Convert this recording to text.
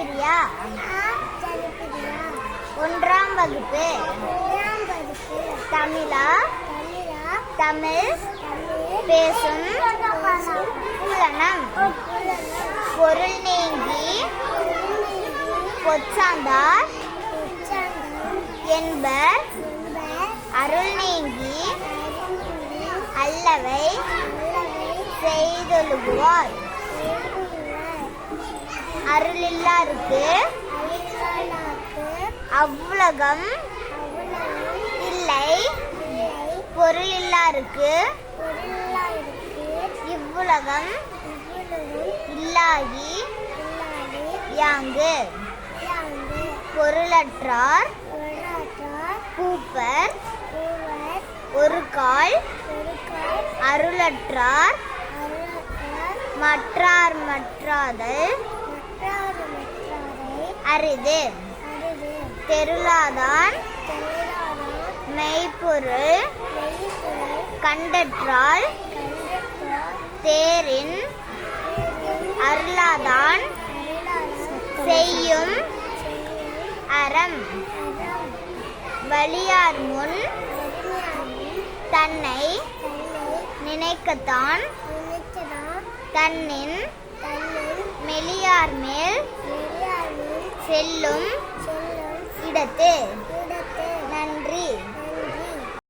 ஜனப்பிரியா. ஒன்றாம் வகுப்பு. தமிழா. தமிழ் பேசும் புலனம். பொருள் நீங்கி பொச்சாந்தார் என்பர் அருள் நீங்கி அல்லவை செய்தொழுகுவார். அருளில்லாருக்கு அவ்வுலகம் இல்லை. பொருளில்லாருக்கு இவ்வுலகம் இல்லாகி யாங்கு. பொருளற்றார் பூப்பர் ஒரு கால். அருளற்றார் மற்றார் மற்றாதல் அரிது. தெருளாதான் மெய்ப்பொருள் கண்டற்றால் தேரின் அருளாதான் செய்யும் அறம். வலியார் முன் தன்னை நினைக்கத்தான் தன்னின் மெலியார் மேல் செல்லும் இடத்து. நன்றி.